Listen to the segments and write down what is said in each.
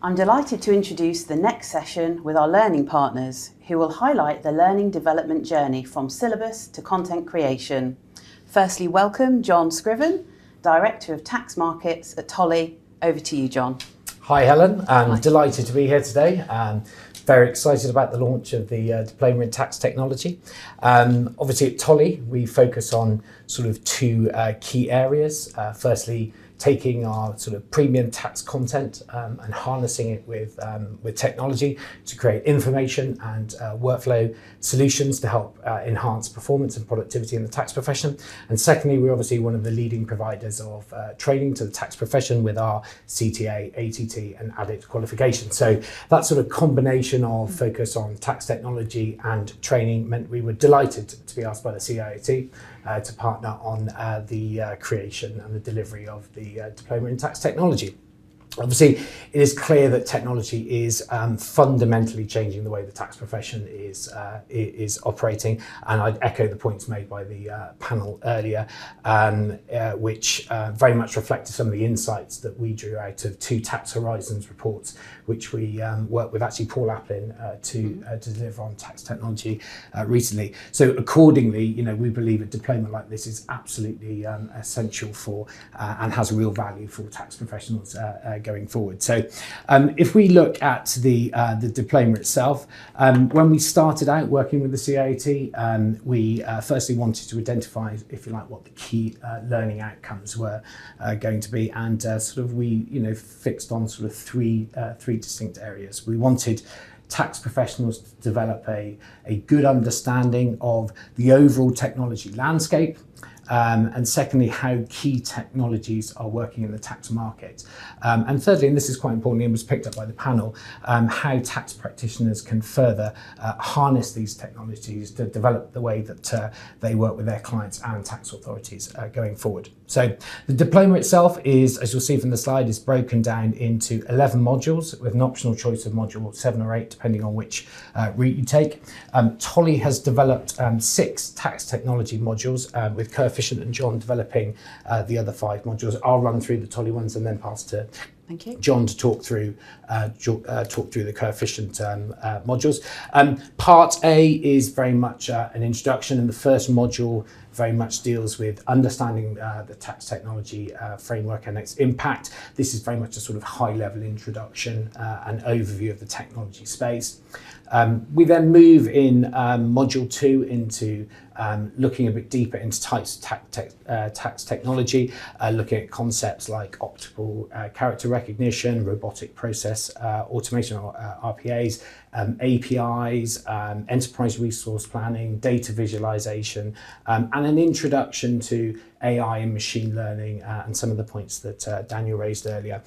I'm delighted to introduce the next session with our learning partners, who will highlight the learning development journey from syllabus to content creation. Firstly, welcome John Scriven, Director of Tax Markets at Tolly. Over to you, John. Hi Helen, I'm delighted to be here today. Very excited about the launch of the Diploma in Tax Technology. Obviously at Tolly we focus on sort of two key areas. Firstly, taking our sort of premium tax content and harnessing it with technology to create information and workflow solutions to help enhance performance and productivity in the tax profession. And secondly, we're obviously one of the leading providers of training to the tax profession with our CTA, ATT and DITT qualification. So that sort of combination of focus on tax technology and training meant we were delighted to be asked by the CIOT to partner on the creation and the delivery of the Diploma in Tax Technology. Obviously, it is clear that technology is fundamentally changing the way the tax profession is operating, and I'd echo the points made by the panel earlier, which very much reflected some of the insights that we drew out of two Tax Horizons reports, which we worked with actually Paul Applin to deliver on tax technology recently. So accordingly, we believe a diploma like this is absolutely essential for and has real value for tax professionals going forward. So if we look at the diploma itself, when we started out working with the CIOT, we firstly wanted to identify, if you like, what the key learning outcomes were going to be, and we fixed on sort of three distinct areas. We wanted tax professionals to develop a good understanding of the overall technology landscape, and secondly, how key technologies are working in the tax market. And thirdly, and this is quite important and was picked up by the panel, how tax practitioners can further harness these technologies to develop the way that they work with their clients and tax authorities going forward. So the diploma itself is, as you'll see from the slide, is broken down into 11 modules with an optional choice of module 7 or 8, depending on which route you take. Tolly has developed 6 tax technology modules with Coefficient and John developing the other 5 modules. I'll run through the Tolly ones and then pass to John to talk through the Coefficient modules. Part A is very much an introduction, and the first module very much deals with understanding the tax technology framework and its impact. This is very much a sort of high-level introduction and overview of the technology space. We then move in module 2 into looking a bit deeper into types of tax technology, looking at concepts like optical character recognition, robotic process automation or RPAs, APIs, enterprise resource planning, data visualization, and an introduction to AI and machine learning and some of the points that Daniel raised earlier.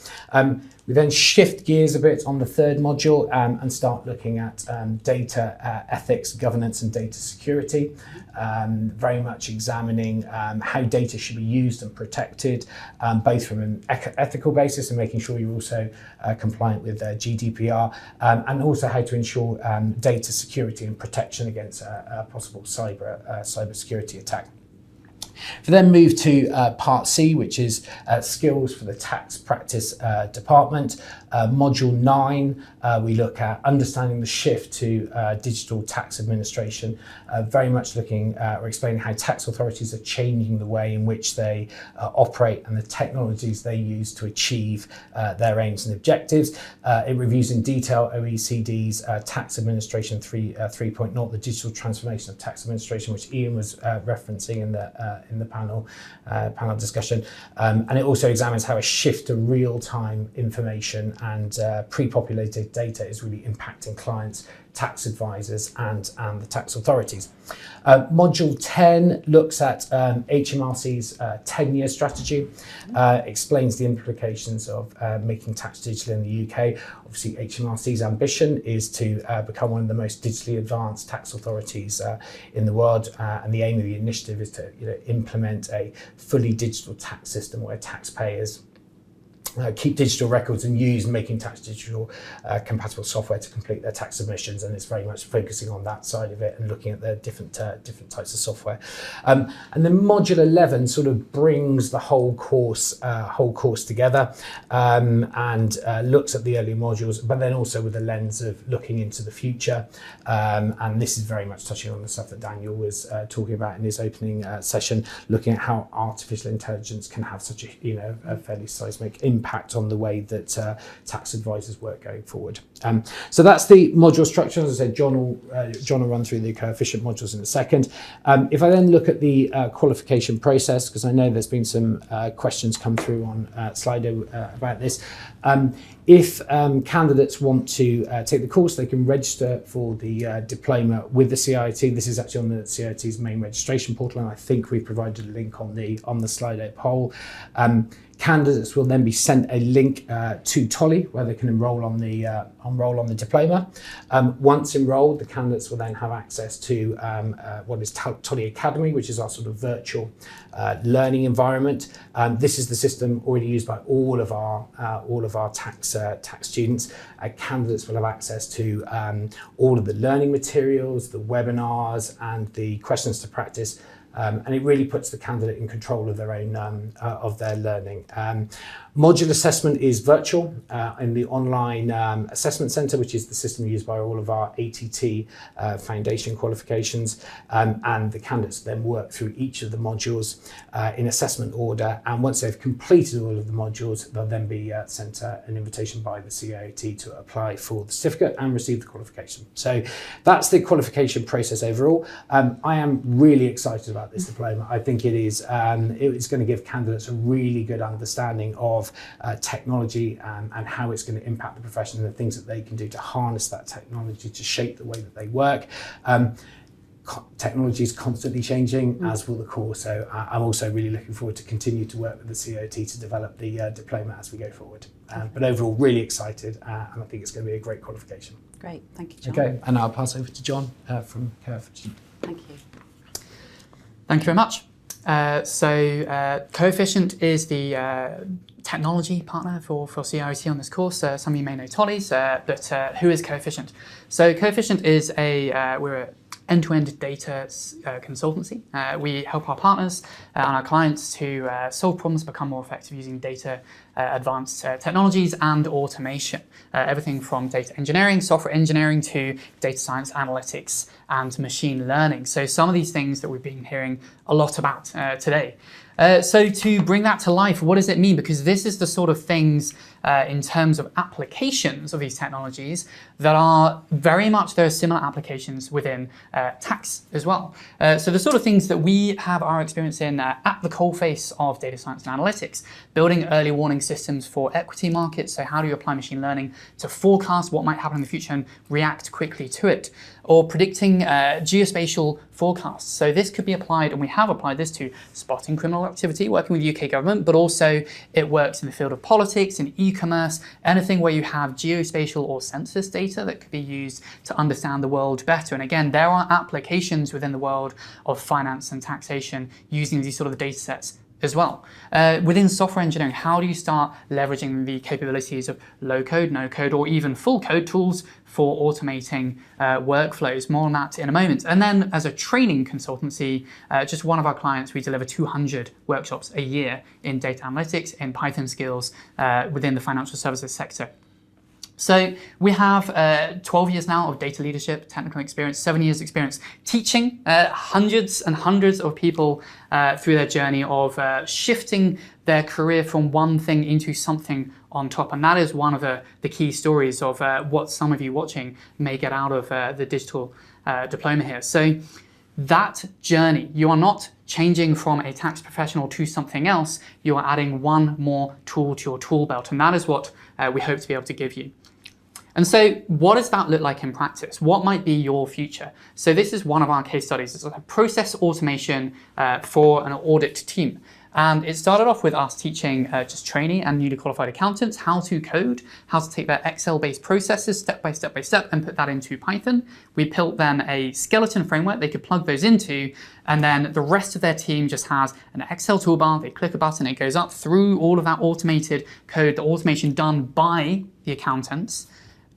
We then shift gears a bit on the third module and start looking at data ethics, governance and data security, very much examining how data should be used and protected, both from an ethical basis and making sure you're also compliant with GDPR, and also how to ensure data security and protection against a possible cyber security attack. We then move to part C, which is skills for the tax practice department. Module 9, we look at understanding the shift to digital tax administration, very much looking or explaining how tax authorities are changing the way in which they operate and the technologies they use to achieve their aims and objectives. It reviews in detail OECD's Tax Administration 3.0, the digital transformation of tax administration, which Ian was referencing in the panel discussion, and it also examines how a shift to real-time information and pre-populated data is really impacting clients, tax advisors and the tax authorities. Module 10 looks at HMRC's 10-year strategy, explains the implications of making tax digital in the UK. Obviously HMRC's ambition is to become one of the most digitally advanced tax authorities in the world, and the aim of the initiative is to implement a fully digital tax system where taxpayers keep digital records and use Making Tax Digital compatible software to complete their tax submissions, and it's very much focusing on that side of it and looking at the different types of software. And then Module 11 sort of brings the whole course together and looks at the early modules, but then also with a lens of looking into the future. And this is very much touching on the stuff that Daniel was talking about in his opening session, looking at how artificial intelligence can have such a fairly seismic impact on the way that tax advisors work going forward. So that's the module structure. As I said, John will run through the coefficient modules in a second. If I then look at the qualification process, because I know there's been some questions come through on Slido about this. If candidates want to take the course, they can register for the diploma with the CIOT. This is actually on the CIOT's main registration portal, and I think we've provided a link on the Slido poll. Candidates will then be sent a link to Tolly where they can enrol on the diploma. Once enrolled, the candidates will then have access to what is Tolly Academy, which is our sort of virtual learning environment. This is the system already used by all of our tax students. Candidates will have access to all of the learning materials, the webinars, and the questions to practice. And it really puts the candidate in control of their own of their learning. Module assessment is virtual in the online assessment centre, which is the system used by all of our ATT foundation qualifications. And the candidates then work through each of the modules in assessment order. And once they've completed all of the modules, they'll then be sent an invitation by the CIOT to apply for the certificate and receive the qualification. So that's the qualification process overall. I am really excited about this diploma. I think it's going to give candidates a really good understanding of technology and how it's going to impact the profession and the things that they can do to harness that technology to shape the way that they work. Technology is constantly changing, as will the course. So I'm also really looking forward to continue to work with the CIOT to develop the diploma as we go forward. But overall, really excited, and I think it's going to be a great qualification. Great, thank you, John. Okay, and I'll pass over to John from Coefficient. Thank you. Thank you very much. Coefficient is the technology partner for CIOT on this course. Some of you may know Tolly's, but who is Coefficient? So Coefficient is we're an end-to-end data consultancy. We help our partners and our clients to solve problems, become more effective using data, advanced technologies and automation. Everything from data engineering, software engineering to data science, analytics and machine learning. So some of these things that we've been hearing a lot about today. So to bring that to life, what does it mean? Because this is the sort of things in terms of applications of these technologies that are very much, there are similar applications within tax as well. So the sort of things that we have our experience in at the coalface of data science and analytics, building early warning systems for equity markets. So how do you apply machine learning to forecast what might happen in the future and react quickly to it? Or predicting geospatial forecasts. So this could be applied, and we have applied this to spotting criminal activity, working with the UK government, but also it works in the field of politics, in e-commerce, anything where you have geospatial or census data that could be used to understand the world better. And again, there are applications within the world of finance and taxation using these sort of data sets as well. Within software engineering, how do you start leveraging the capabilities of low code, no code, or even full code tools for automating workflows? More on that in a moment. And then as a training consultancy, just one of our clients, we deliver 200 workshops a year in data analytics, in Python skills within the financial services sector. So we have 12 years now of data leadership, technical experience, 7 years experience teaching hundreds and hundreds of people through their journey of shifting their career from one thing into something on top. And that is one of the key stories of what some of you watching may get out of the digital diploma here. So that journey, you are not changing from a tax professional to something else, you are adding one more tool to your tool belt. And that is what we hope to be able to give you. And so what does that look like in practice? What might be your future? So this is one of our case studies. It's a process automation for an audit team. And it started off with us teaching just trainee and newly qualified accountants how to code, how to take their Excel-based processes step by step by step and put that into Python. We built them a skeleton framework they could plug those into, and then the rest of their team just has an Excel toolbar. They click a button, it goes up through all of that automated code, the automation done by the accountants,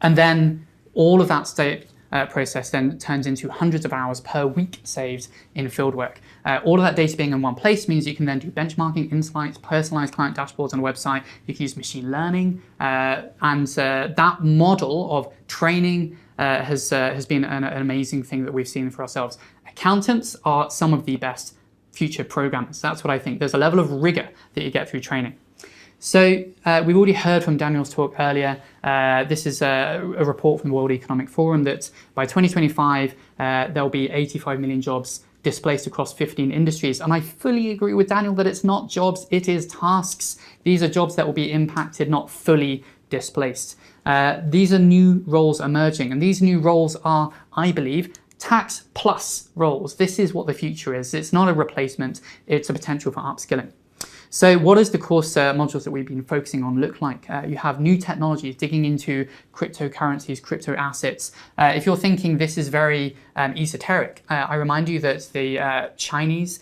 and then all of that process then turns into hundreds of hours per week saved in fieldwork. All of that data being in one place means you can then do benchmarking, insights, personalized client dashboards on a website. You can use machine learning, and that model of training has been an amazing thing that we've seen for ourselves. Accountants are some of the best future programmers. That's what I think. There's a level of rigor that you get through training. So we've already heard from Daniel's talk earlier. This is a report from the World Economic Forum that by 2025, there'll be 85 million jobs displaced across 15 industries. And I fully agree with Daniel that it's not jobs, it is tasks. These are jobs that will be impacted, not fully displaced. These are new roles emerging, and these new roles are, I believe, tax plus roles. This is what the future is. It's not a replacement, it's a potential for upskilling. So what does the course modules that we've been focusing on look like? You have new technologies, digging into cryptocurrencies, crypto assets. If you're thinking this is very esoteric, I remind you that the Chinese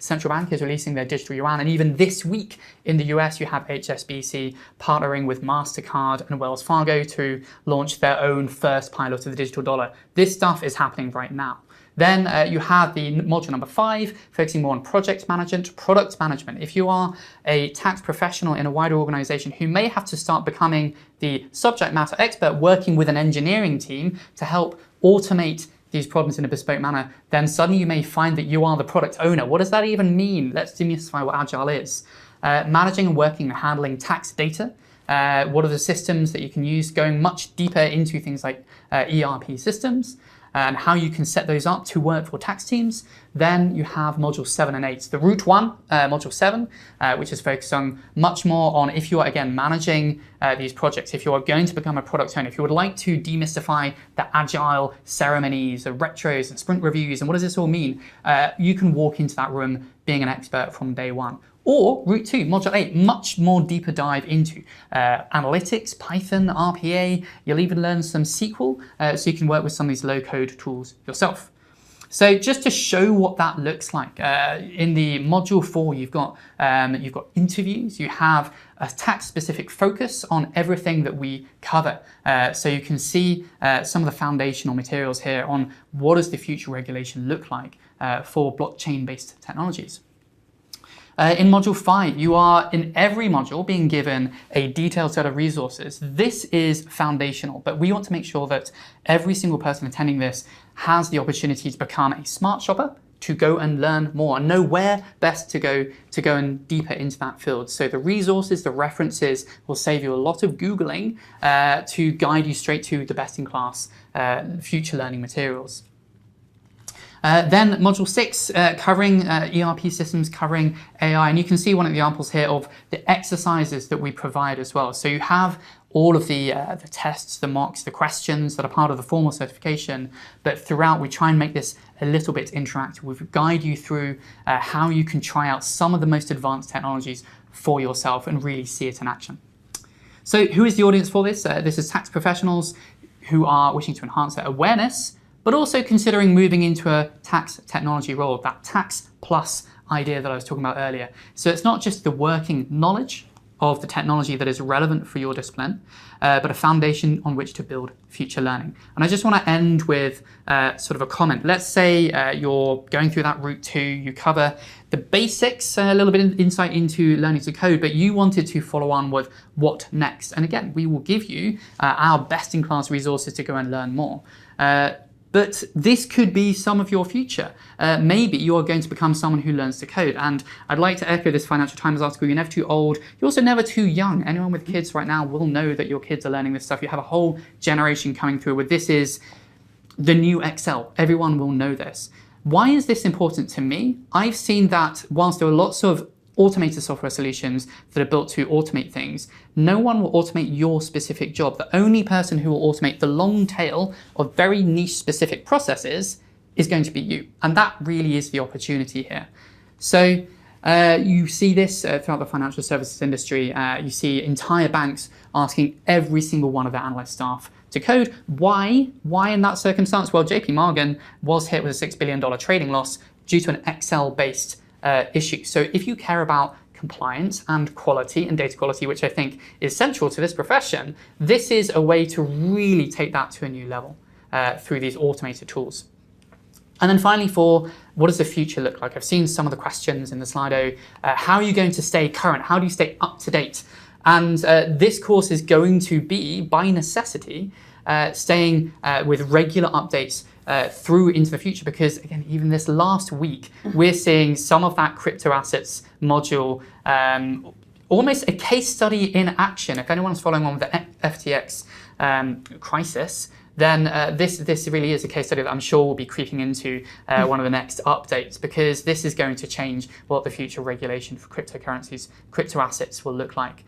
central bank is releasing their digital yuan. And even this week in the US, you have HSBC partnering with MasterCard and Wells Fargo to launch their own first pilot of the digital dollar. This stuff is happening right now. Then you have the module number 5, focusing more on project management, product management. If you are a tax professional in a wider organization who may have to start becoming the subject matter expert, working with an engineering team to help automate these problems in a bespoke manner, then suddenly you may find that you are the product owner. What does that even mean? Let's demystify what Agile is. Managing and working and handling tax data. What are the systems that you can use? Going much deeper into things like ERP systems, and how you can set those up to work for tax teams. Then you have modules 7 and 8. The Route 1, module 7, which is focused on much more on if you are, again, managing these projects, if you are going to become a product owner, if you would like to demystify the agile ceremonies, the retros and sprint reviews, and what does this all mean, you can walk into that room being an expert from day one. Or Route 2, Module 8, much more deeper dive into analytics, Python, RPA. You'll even learn some SQL, so you can work with some of these low-code tools yourself. So just to show what that looks like, in the Module 4, you've got interviews, you have a tax-specific focus on everything that we cover. So you can see some of the foundational materials here on what does the future regulation look like for blockchain-based technologies. In Module 5, you are in every module being given a detailed set of resources. This is foundational, but we want to make sure that every single person attending this has the opportunity to become a smart shopper, to go and learn more and know where best to go and deeper into that field. So the resources, the references will save you a lot of Googling to guide you straight to the best-in-class future learning materials. Then Module 6, covering ERP systems, covering AI. And you can see one of the examples here of the exercises that we provide as well. So you have all of the tests, the mocks, the questions that are part of the formal certification. But throughout, we try and make this a little bit interactive. We guide you through how you can try out some of the most advanced technologies for yourself and really see it in action. So who is the audience for this? This is tax professionals who are wishing to enhance their awareness, but also considering moving into a tax technology role, that tax plus idea that I was talking about earlier. So it's not just the working knowledge of the technology that is relevant for your discipline, but a foundation on which to build future learning. And I just want to end with sort of a comment. Let's say you're going through that Route 2, you cover the basics, a little bit of insight into learning to code, but you wanted to follow on with what next. And again, we will give you our best-in-class resources to go and learn more. But this could be some of your future. Maybe you are going to become someone who learns to code. And I'd like to echo this Financial Times article, you're never too old, you're also never too young. Anyone with kids right now will know that your kids are learning this stuff. You have a whole generation coming through where this is the new Excel. Everyone will know this. Why is this important to me? I've seen that whilst there are lots of automated software solutions that are built to automate things, no one will automate your specific job. The only person who will automate the long tail of very niche specific processes is going to be you. And that really is the opportunity here. So You see this throughout the financial services industry. You see entire banks asking every single one of their analyst staff to code. Why? Why in that circumstance? Well, JP Morgan was hit with a $6 billion trading loss due to an Excel-based issue. So if you care about compliance and quality and data quality, which I think is central to this profession, this is a way to really take that to a new level through these automated tools. And then finally, for what does the future look like? I've seen some of the questions in the Slido. How are you going to stay current? How do you stay up to date? And this course is going to be, by necessity, staying with regular updates through into the future, because again, even this last week, we're seeing some of that crypto assets module, almost a case study in action. If anyone's following on with the FTX crisis, then this really is a case study that I'm sure will be creeping into one of the next updates, because this is going to change what the future regulation for cryptocurrencies, crypto assets will look like.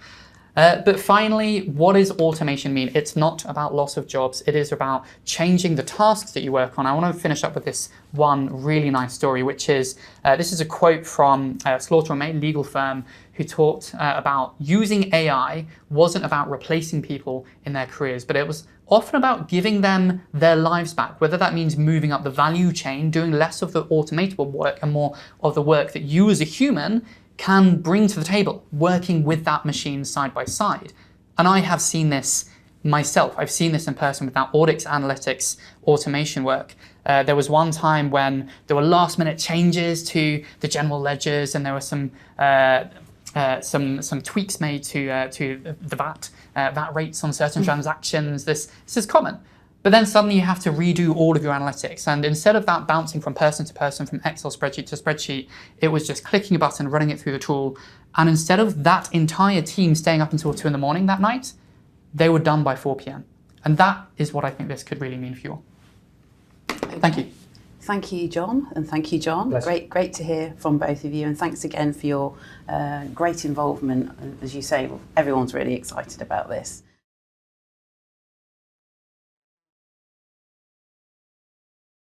But finally, what does automation mean? It's not about loss of jobs. It is about changing the tasks that you work on. I want to finish up with this one really nice story, which is, this is a quote from Slaughter & May, legal firm, who talked about using AI wasn't about replacing people in their careers, but it was often about giving them their lives back, whether that means moving up the value chain, doing less of the automatable work and more of the work that you as a human can bring to the table, working with that machine side by side. And I have seen this myself. I've seen this in person with that audits, analytics, automation work. There was one time when there were last minute changes to the general ledgers, and there were some tweaks made to the VAT rates on certain transactions. This is common. But then suddenly you have to redo all of your analytics. And instead of that bouncing from person to person, from Excel spreadsheet to spreadsheet, it was just clicking a button, running it through the tool. And instead of that entire team staying up until 2 in the morning that night, they were done by 4 p.m. And that is what I think this could really mean for you all. Thank you. Thank you, John, and thank you, John. Great to hear from both of you, and thanks again for your great involvement. As you say, everyone's really excited about this.